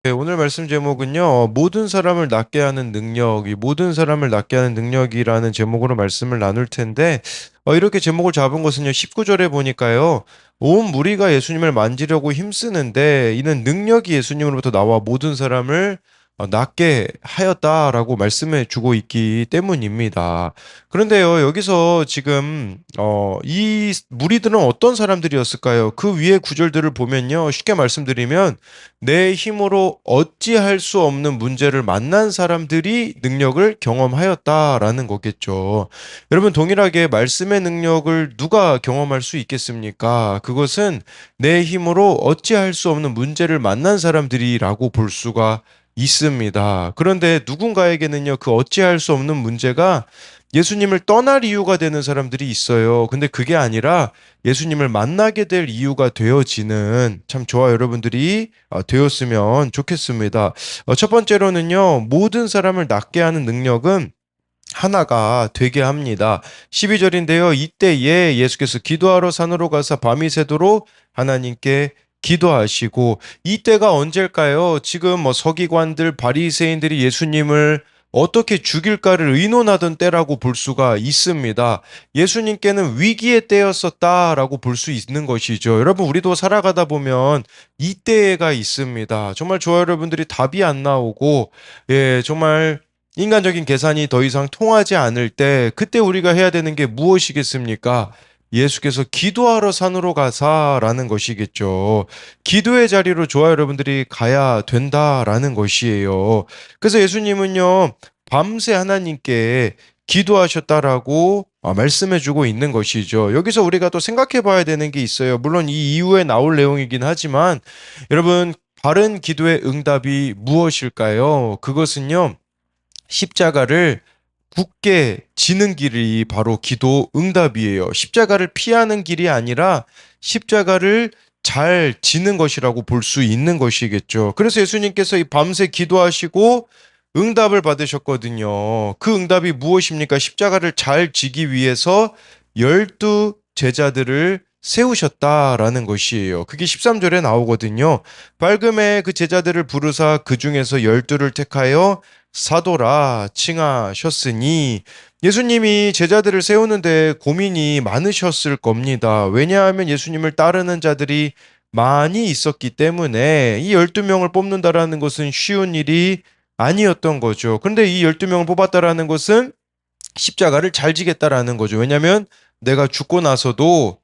네, 오늘 말씀 제목은요, 모든 사람을 낫게 하는 능력, 이 모든 사람을 낫게 하는 능력이라는 제목으로 말씀을 나눌 텐데, 이렇게 제목을 잡은 것은요, 19절에 보니까요, 온 무리가 예수님을 만지려고 힘쓰는데, 이는 능력이 예수님으로부터 나와 모든 사람을 낫게 하였다라고 말씀해 주고 있기 때문입니다. 그런데요, 여기서 지금, 이 무리들은 어떤 사람들이었을까요? 그 위에 구절들을 보면요, 쉽게 말씀드리면, 내 힘으로 어찌할 수 없는 문제를 만난 사람들이 능력을 경험하였다라는 거겠죠. 여러분, 동일하게 말씀의 능력을 누가 경험할 수 있겠습니까? 그것은 내 힘으로 어찌할 수 없는 문제를 만난 사람들이라고 볼 수가 있습니다. 그런데 누군가에게는요, 그 어찌할 수 없는 문제가 예수님을 떠날 이유가 되는 사람들이 있어요. 근데 그게 아니라 예수님을 만나게 될 이유가 되어지는 참 저와 여러분들이 되었으면 좋겠습니다. 첫 번째로는요, 모든 사람을 낫게 하는 능력은 하나가 되게 합니다. 12절인데요. 이때에 예수께서 기도하러 산으로 가사 밤이 새도록 하나님께 기도하시고 이때가 언제일까요? 지금 뭐 서기관들 바리새인들이 예수님을 어떻게 죽일까를 의논하던 때라고 볼 수가 있습니다. 예수님께는 위기의 때였었다라고 볼 수 있는 것이죠. 여러분, 우리도 살아가다 보면 이때가 있습니다. 정말 저와 여러분들이 답이 안 나오고, 정말 인간적인 계산이 더 이상 통하지 않을 때, 그때 우리가 해야 되는 게 무엇이겠습니까? 예수께서 기도하러 산으로 가사라는 것이겠죠. 기도의 자리로 저와 여러분들이 가야 된다라는 것이에요. 그래서 예수님은요, 밤새 하나님께 기도하셨다라고 말씀해주고 있는 것이죠. 여기서 우리가 또 생각해 봐야 되는 게 있어요. 물론 이 이후에 나올 내용이긴 하지만, 여러분, 바른 기도의 응답이 무엇일까요? 그것은요, 십자가를 굳게 지는 길이 바로 기도 응답이에요. 십자가를 피하는 길이 아니라 십자가를 잘 지는 것이라고 볼 수 있는 것이겠죠. 그래서 예수님께서 이 밤새 기도하시고 응답을 받으셨거든요. 그 응답이 무엇입니까? 십자가를 잘 지기 위해서 12제자들을 세우셨다라는 것이에요. 그게 13절에 나오거든요. 밝음에 그 제자들을 부르사 그 중에서 12를 택하여 사도라 칭하셨으니, 예수님이 제자들을 세우는데 고민이 많으셨을 겁니다. 왜냐하면 예수님을 따르는 자들이 많이 있었기 때문에 이 12명을 뽑는다라는 것은 쉬운 일이 아니었던 거죠. 그런데 이 12명을 뽑았다라는 것은 십자가를 잘 지겠다라는 거죠. 왜냐하면 내가 죽고 나서도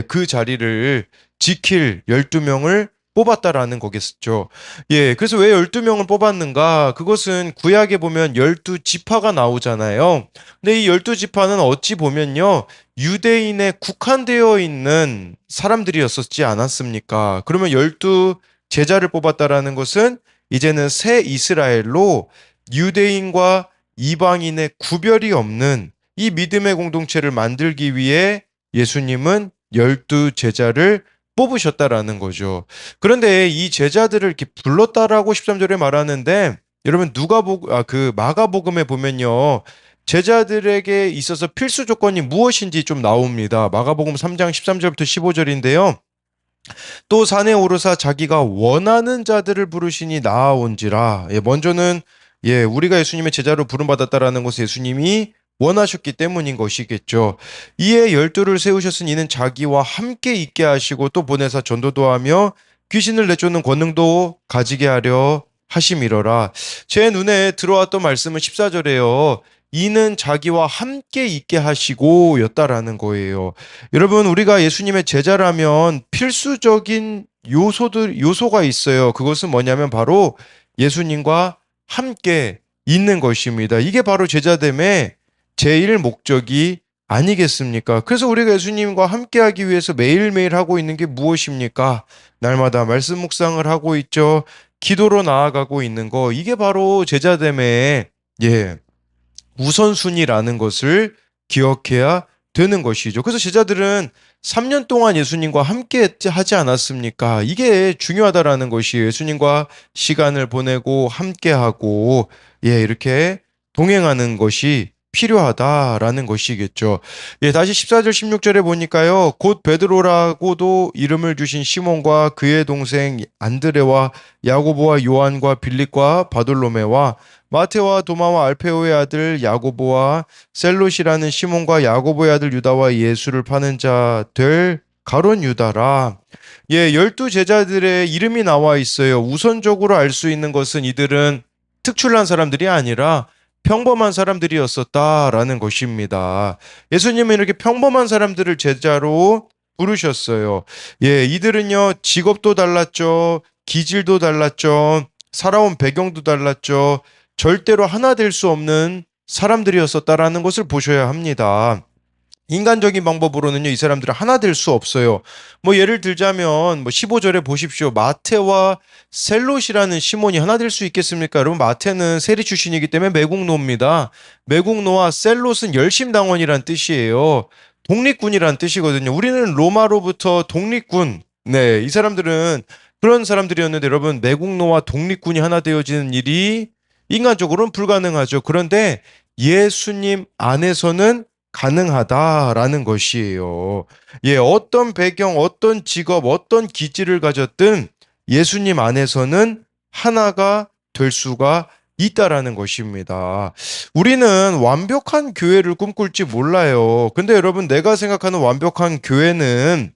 그 자리를 지킬 12명을 뽑았다라는 거겠죠. 그래서 왜 12명을 뽑았는가? 그것은 구약에 보면 12지파가 나오잖아요. 근데 이 12지파는 어찌 보면요, 유대인에 국한되어 있는 사람들이었었지 않았습니까? 그러면 12제자를 뽑았다라는 것은 이제는 새 이스라엘로 유대인과 이방인의 구별이 없는 이 믿음의 공동체를 만들기 위해 예수님은 12제자를 뽑으셨다라는 거죠. 그런데 이 제자들을 이렇게 불렀다라고 13절에 말하는데, 여러분, 그 마가복음에 보면요, 제자들에게 있어서 필수 조건이 무엇인지 좀 나옵니다. 마가복음 3장 13절부터 15절인데요. 또 산에 오르사 자기가 원하는 자들을 부르시니 나아온지라. 먼저는 우리가 예수님의 제자로 부름받았다라는 것을 예수님이 원하셨기 때문인 것이겠죠. 이에 12를 세우셨으니 이는 자기와 함께 있게 하시고 또 보내사 전도도 하며 귀신을 내쫓는 권능도 가지게 하려 하심이러라. 제 눈에 들어왔던 말씀은 14절에요. 이는 자기와 함께 있게 하시고 였다라는 거예요. 여러분, 우리가 예수님의 제자라면 필수적인 요소가 있어요. 그것은 뭐냐면 바로 예수님과 함께 있는 것입니다. 이게 바로 제자됨의 제일 목적이 아니겠습니까? 그래서 우리가 예수님과 함께 하기 위해서 매일매일 하고 있는 게 무엇입니까? 날마다 말씀 묵상을 하고 있죠. 기도로 나아가고 있는 거. 이게 바로 제자됨의 우선순위라는 것을 기억해야 되는 것이죠. 그래서 제자들은 3년 동안 예수님과 함께 하지 않았습니까? 이게 중요하다라는 것이에요. 예수님과 시간을 보내고 함께하고 이렇게 동행하는 것이 필요하다라는 것이겠죠. 예, 다시 14절 16절에 보니까요. 곧 베드로라고도 이름을 주신 시몬과 그의 동생 안드레와 야고보와 요한과 빌립과 바돌로메와 마테와 도마와 알페오의 아들 야고보와 셀롯이라는 시몬과 야고보의 아들 유다와 예수를 파는 자 될 가룟 유다라. 예, 12 제자들의 이름이 나와 있어요. 우선적으로 알 수 있는 것은 이들은 특출난 사람들이 아니라 평범한 사람들이었었다라는 것입니다. 예수님은 이렇게 평범한 사람들을 제자로 부르셨어요. 예, 이들은요, 직업도 달랐죠. 기질도 달랐죠. 살아온 배경도 달랐죠. 절대로 하나 될 수 없는 사람들이었었다라는 것을 보셔야 합니다. 인간적인 방법으로는요, 이 사람들은 하나 될 수 없어요. 뭐 예를 들자면 뭐 15절에 보십시오. 마테와 셀롯이라는 시몬이 하나 될 수 있겠습니까? 여러분, 마테는 세리 출신이기 때문에 매국노입니다. 매국노와 셀롯은 열심당원이란 뜻이에요. 독립군이란 뜻이거든요. 우리는 로마로부터 독립군. 네, 이 사람들은 그런 사람들이었는데 여러분, 매국노와 독립군이 하나 되어지는 일이 인간적으로는 불가능하죠. 그런데 예수님 안에서는 가능하다라는 것이에요. 예, 어떤 배경, 어떤 직업, 어떤 기질을 가졌든 예수님 안에서는 하나가 될 수가 있다라는 것입니다. 우리는 완벽한 교회를 꿈꿀지 몰라요. 근데 여러분, 내가 생각하는 완벽한 교회는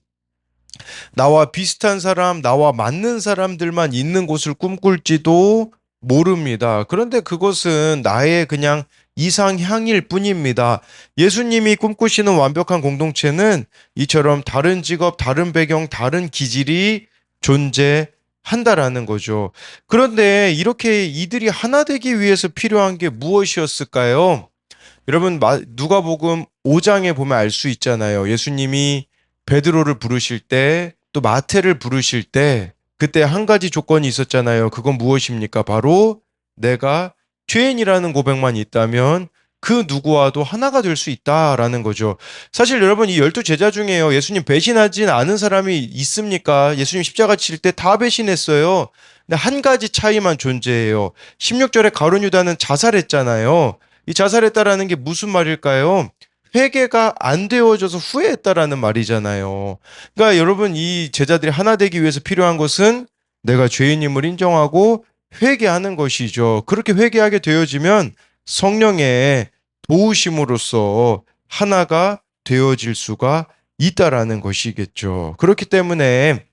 나와 비슷한 사람, 나와 맞는 사람들만 있는 곳을 꿈꿀지도 모릅니다. 그런데 그것은 나의 그냥 이상향일 뿐입니다. 예수님이 꿈꾸시는 완벽한 공동체는 이처럼 다른 직업, 다른 배경, 다른 기질이 존재한다라는 거죠. 그런데 이렇게 이들이 하나 되기 위해서 필요한 게 무엇이었을까요? 여러분, 누가복음 5장에 보면 알 수 있잖아요. 예수님이 베드로를 부르실 때, 또 마태를 부르실 때, 그때 한 가지 조건이 있었잖아요. 그건 무엇입니까? 바로 내가 죄인이라는 고백만 있다면 그 누구와도 하나가 될 수 있다라는 거죠. 사실 여러분, 이 12 제자 중에요, 예수님 배신하진 않은 사람이 있습니까? 예수님 십자가 칠 때 다 배신했어요. 근데 한 가지 차이만 존재해요. 16절에 가룟 유다는 자살했잖아요. 이 자살했다라는 게 무슨 말일까요? 회개가 안 되어져서 후회했다라는 말이잖아요. 그러니까 여러분, 이 제자들이 하나 되기 위해서 필요한 것은 내가 죄인임을 인정하고 회개하는 것이죠. 그렇게 회개하게 되어지면 성령의 도우심으로써 하나가 되어질 수가 있다라는 것이겠죠. 그렇기 때문에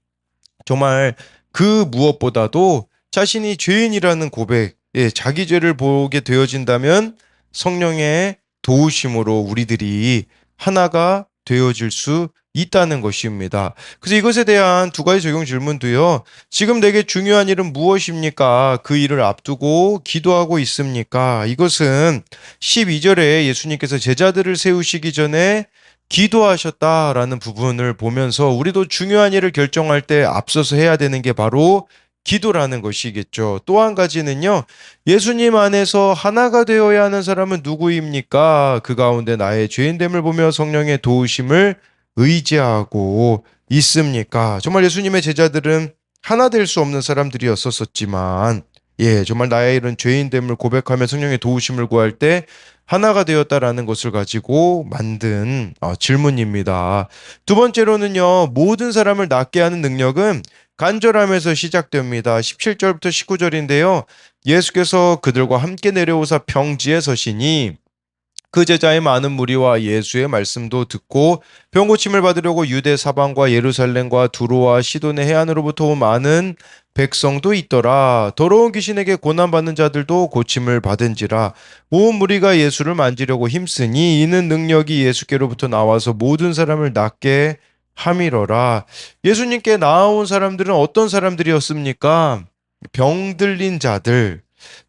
정말 그 무엇보다도 자신이 죄인이라는 고백, 예, 자기 죄를 보게 되어진다면 성령의 도우심으로 우리들이 하나가 되어질 수 있다는 것입니다. 그래서 이것에 대한 2가지 적용 질문도요. 지금 내게 중요한 일은 무엇입니까? 그 일을 앞두고 기도하고 있습니까? 이것은 12절에 예수님께서 제자들을 세우시기 전에 기도하셨다라는 부분을 보면서 우리도 중요한 일을 결정할 때 앞서서 해야 되는 게 바로 기도라는 것이겠죠. 또 한 가지는요, 예수님 안에서 하나가 되어야 하는 사람은 누구입니까? 그 가운데 나의 죄인됨을 보며 성령의 도우심을 의지하고 있습니까? 정말 예수님의 제자들은 하나 될 수 없는 사람들이었었지만, 예, 정말 나의 이런 죄인됨을 고백하며 성령의 도우심을 구할 때 하나가 되었다라는 것을 가지고 만든 질문입니다. 두 번째로는요, 모든 사람을 낫게 하는 능력은 간절함에서 시작됩니다. 17절부터 19절인데요. 예수께서 그들과 함께 내려오사 평지에 서시니 그 제자의 많은 무리와 예수의 말씀도 듣고 병 고침을 받으려고 유대 사방과 예루살렘과 두로와 시돈의 해안으로부터 온 많은 백성도 있더라. 더러운 귀신에게 고난받는 자들도 고침을 받은지라. 온 무리가 예수를 만지려고 힘쓰니 이는 능력이 예수께로부터 나와서 모든 사람을 낫게 함이러라. 예수님께 나아온 사람들은 어떤 사람들이었습니까? 병들린 자들,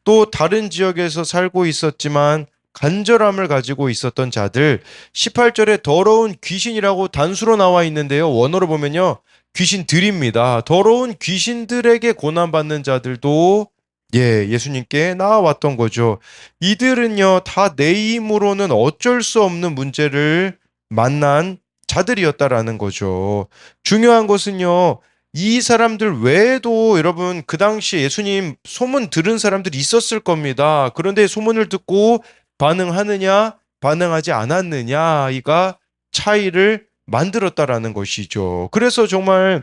또 다른 지역에서 살고 있었지만 간절함을 가지고 있었던 자들. 18절에 더러운 귀신이라고 단수로 나와 있는데요. 원어로 보면요, 귀신들입니다. 더러운 귀신들에게 고난받는 자들도 예수님께 나와왔던 거죠. 이들은요, 다 내 힘으로는 어쩔 수 없는 문제를 만난 자들이었다라는 거죠. 중요한 것은요, 이 사람들 외에도 여러분, 그 당시 예수님 소문 들은 사람들이 있었을 겁니다. 그런데 소문을 듣고 반응하느냐? 반응하지 않았느냐가 차이를 만들었다라는 것이죠. 그래서 정말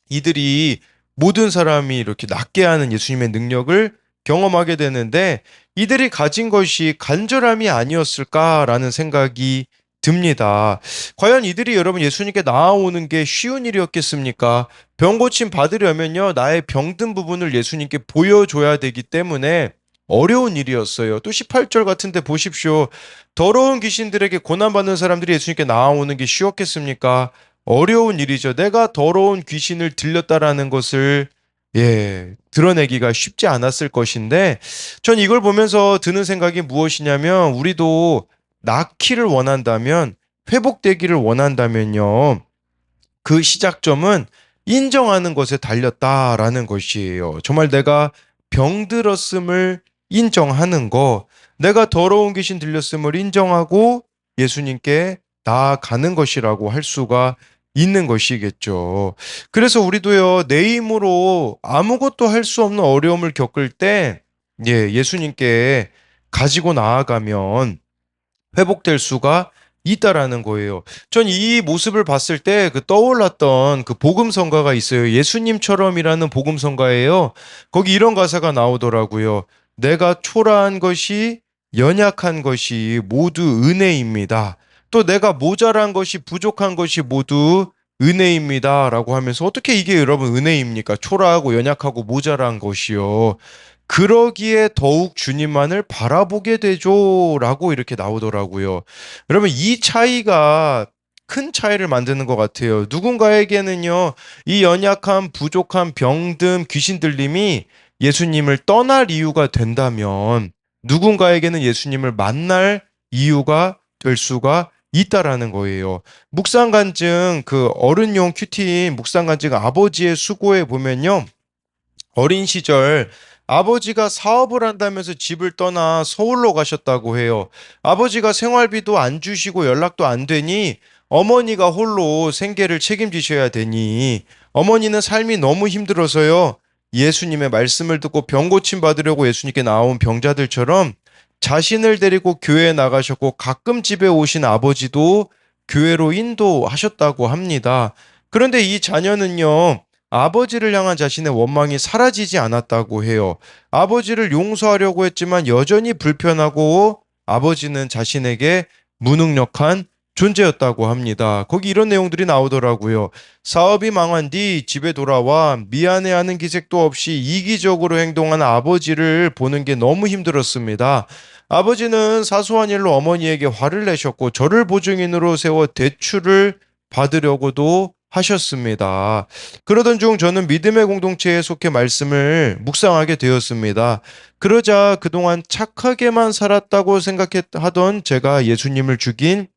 이들이 모든 사람이 이렇게 낫게 하는 예수님의 능력을 경험하게 되는데 이들이 가진 것이 간절함이 아니었을까라는 생각이 듭니다. 과연 이들이 여러분 예수님께 나아오는 게 쉬운 일이었겠습니까? 병 고침 받으려면요, 나의 병든 부분을 예수님께 보여줘야 되기 때문에 어려운 일이었어요. 또 18절 같은데 보십시오. 더러운 귀신들에게 고난받는 사람들이 예수님께 나아오는 게 쉬웠겠습니까? 어려운 일이죠. 내가 더러운 귀신을 들렸다라는 것을 드러내기가 쉽지 않았을 것인데 전 이걸 보면서 드는 생각이 무엇이냐면 우리도 낫기를 원한다면 회복되기를 원한다면요. 그 시작점은 인정하는 것에 달렸다라는 것이에요. 정말 내가 병들었음을 인정하는 거, 내가 더러운 귀신 들렸음을 인정하고 예수님께 나아가는 것이라고 할 수가 있는 것이겠죠. 그래서 우리도요, 내 힘으로 아무것도 할 수 없는 어려움을 겪을 때, 예수님께 가지고 나아가면 회복될 수가 있다라는 거예요. 전 이 모습을 봤을 때 그 떠올랐던 그 복음성가가 있어요. 예수님처럼이라는 복음성가예요. 거기 이런 가사가 나오더라고요. 내가 초라한 것이 연약한 것이 모두 은혜입니다. 또 내가 모자란 것이 부족한 것이 모두 은혜입니다. 라고 하면서 어떻게 이게 여러분 은혜입니까? 초라하고 연약하고 모자란 것이요. 그러기에 더욱 주님만을 바라보게 되죠. 라고 이렇게 나오더라고요. 여러분, 이 차이가 큰 차이를 만드는 것 같아요. 누군가에게는요, 이 연약함, 부족함, 병듦, 귀신 들림이 예수님을 떠날 이유가 된다면, 누군가에게는 예수님을 만날 이유가 될 수가 있다라는 거예요. 묵상간증, 그 어른용 큐티인 묵상간증 아버지의 수고에 보면요, 어린 시절 아버지가 사업을 한다면서 집을 떠나 서울로 가셨다고 해요. 아버지가 생활비도 안 주시고 연락도 안 되니 어머니가 홀로 생계를 책임지셔야 되니 어머니는 삶이 너무 힘들어서요. 예수님의 말씀을 듣고 병 고침 받으려고 예수님께 나온 병자들처럼 자신을 데리고 교회에 나가셨고 가끔 집에 오신 아버지도 교회로 인도하셨다고 합니다. 그런데 이 자녀는요, 아버지를 향한 자신의 원망이 사라지지 않았다고 해요. 아버지를 용서하려고 했지만 여전히 불편하고 아버지는 자신에게 무능력한 존재였다고 합니다. 거기 이런 내용들이 나오더라고요. 사업이 망한 뒤 집에 돌아와 미안해하는 기색도 없이 이기적으로 행동하는 아버지를 보는 게 너무 힘들었습니다. 아버지는 사소한 일로 어머니에게 화를 내셨고 저를 보증인으로 세워 대출을 받으려고도 하셨습니다. 그러던 중 저는 믿음의 공동체에 속해 말씀을 묵상하게 되었습니다. 그러자 그동안 착하게만 살았다고 생각하던 제가 예수님을 죽인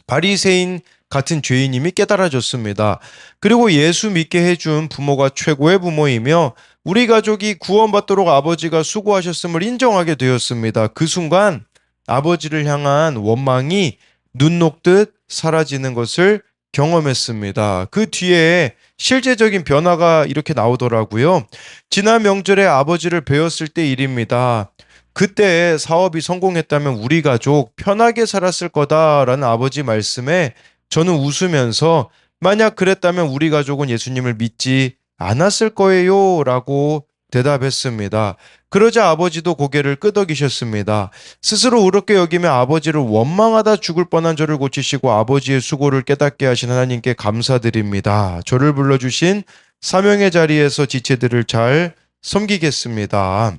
바리새인 같은 죄인임이 깨달아졌습니다. 그리고 예수 믿게 해준 부모가 최고의 부모이며 우리 가족이 구원받도록 아버지가 수고하셨음을 인정하게 되었습니다. 그 순간 아버지를 향한 원망이 눈 녹듯 사라지는 것을 경험했습니다. 그 뒤에 실제적인 변화가 이렇게 나오더라고요. 지난 명절에 아버지를 뵈었을 때 일입니다. 그때 사업이 성공했다면 우리 가족 편하게 살았을 거다라는 아버지 말씀에 저는 웃으면서 만약 그랬다면 우리 가족은 예수님을 믿지 않았을 거예요 라고 대답했습니다. 그러자 아버지도 고개를 끄덕이셨습니다. 스스로 의롭게 여기며 아버지를 원망하다 죽을 뻔한 저를 고치시고 아버지의 수고를 깨닫게 하신 하나님께 감사드립니다. 저를 불러주신 사명의 자리에서 지체들을 잘 섬기겠습니다.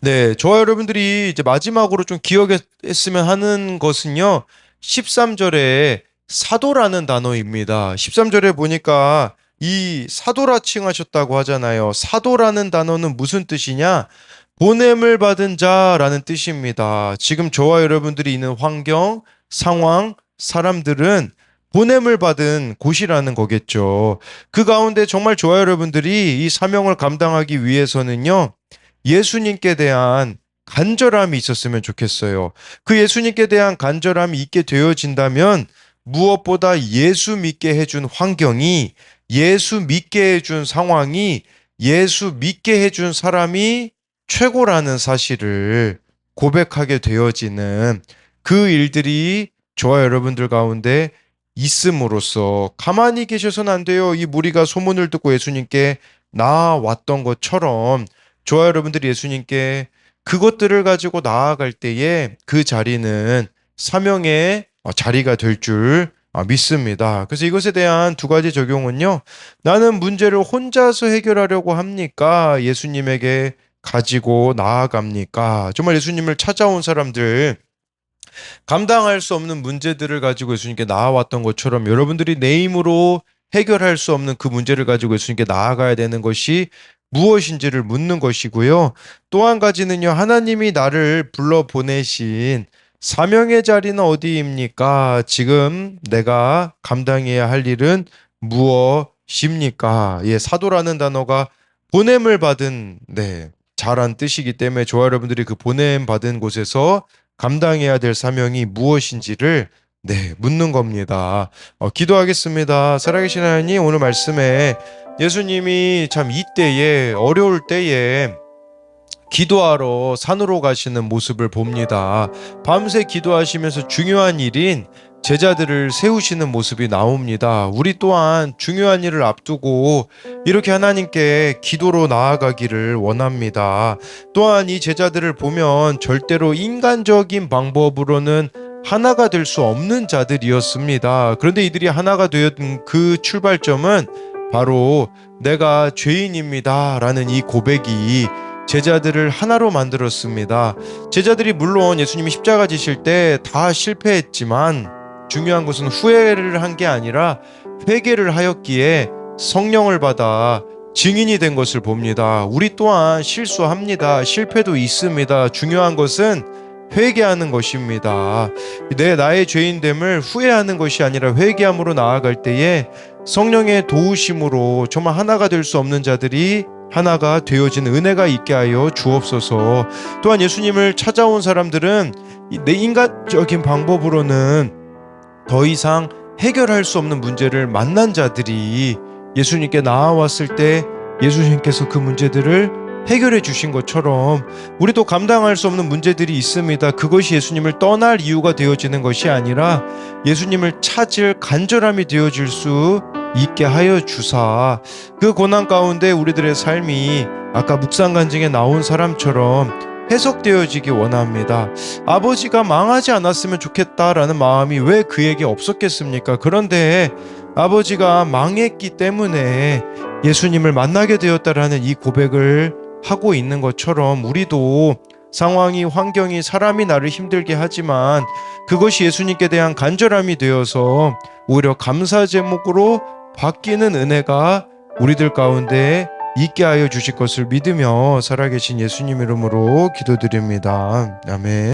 네, 저와 여러분들이 이제 마지막으로 좀 기억했으면 하는 것은요, 13절에 사도라는 단어입니다. 13절에 보니까 이 사도라 칭하셨다고 하잖아요. 사도라는 단어는 무슨 뜻이냐? 보냄을 받은 자라는 뜻입니다. 지금 저와 여러분들이 있는 환경, 상황, 사람들은 보냄을 받은 곳이라는 거겠죠. 그 가운데 정말 저와 여러분들이 이 사명을 감당하기 위해서는요, 예수님께 대한 간절함이 있었으면 좋겠어요. 그 예수님께 대한 간절함이 있게 되어진다면 무엇보다 예수 믿게 해준 환경이, 예수 믿게 해준 상황이, 예수 믿게 해준 사람이 최고라는 사실을 고백하게 되어지는 그 일들이 저와 여러분들 가운데 있음으로써 가만히 계셔서는 안 돼요. 이 무리가 소문을 듣고 예수님께 나아왔던 것처럼 저와 여러분들이 예수님께 그것들을 가지고 나아갈 때에 그 자리는 사명의 자리가 될 줄 믿습니다. 그래서 이것에 대한 두 가지 적용은요. 나는 문제를 혼자서 해결하려고 합니까? 예수님에게 가지고 나아갑니까? 정말 예수님을 찾아온 사람들, 감당할 수 없는 문제들을 가지고 예수님께 나아왔던 것처럼 여러분들이 내 힘으로 해결할 수 없는 그 문제를 가지고 예수님께 나아가야 되는 것이 무엇인지를 묻는 것이고요. 또 한 가지는요, 하나님이 나를 불러 보내신 사명의 자리는 어디입니까? 지금 내가 감당해야 할 일은 무엇입니까? 예, 사도라는 단어가 보냄을 받은, 잘한 뜻이기 때문에 저와 여러분들이 그 보냄 받은 곳에서 감당해야 될 사명이 무엇인지를 묻는 겁니다. 기도하겠습니다. 살아계신 하나님, 오늘 말씀에 예수님이 참 이때에 어려울 때에 기도하러 산으로 가시는 모습을 봅니다. 밤새 기도하시면서 중요한 일인 제자들을 세우시는 모습이 나옵니다. 우리 또한 중요한 일을 앞두고 이렇게 하나님께 기도로 나아가기를 원합니다. 또한 이 제자들을 보면 절대로 인간적인 방법으로는 하나가 될 수 없는 자들이었습니다. 그런데 이들이 하나가 되었던 그 출발점은 바로 내가 죄인입니다 라는 이 고백이 제자들을 하나로 만들었습니다. 제자들이 물론 예수님이 십자가 지실 때 다 실패했지만 중요한 것은 후회를 한 게 아니라 회개를 하였기에 성령을 받아 증인이 된 것을 봅니다. 우리 또한 실수합니다. 실패도 있습니다. 중요한 것은 회개하는 것입니다. 나의 죄인됨을 후회하는 것이 아니라 회개함으로 나아갈 때에 성령의 도우심으로 정말 하나가 될 수 없는 자들이 하나가 되어진 은혜가 있게 하여 주옵소서. 또한 예수님을 찾아온 사람들은 내 인간적인 방법으로는 더 이상 해결할 수 없는 문제를 만난 자들이 예수님께 나아왔을 때 예수님께서 그 문제들을 해결해 주신 것처럼 우리도 감당할 수 없는 문제들이 있습니다. 그것이 예수님을 떠날 이유가 되어지는 것이 아니라 예수님을 찾을 간절함이 되어질 수 있게 하여 주사 그 고난 가운데 우리들의 삶이 아까 묵상간증에 나온 사람처럼 해석되어지기 원합니다. 아버지가 망하지 않았으면 좋겠다라는 마음이 왜 그에게 없었겠습니까? 그런데 아버지가 망했기 때문에 예수님을 만나게 되었다라는 이 고백을 하고 있는 것처럼 우리도 상황이, 환경이, 사람이 나를 힘들게 하지만 그것이 예수님께 대한 간절함이 되어서 오히려 감사 제목으로 바뀌는 은혜가 우리들 가운데 있게 하여 주실 것을 믿으며 살아계신 예수님 이름으로 기도드립니다. 아멘.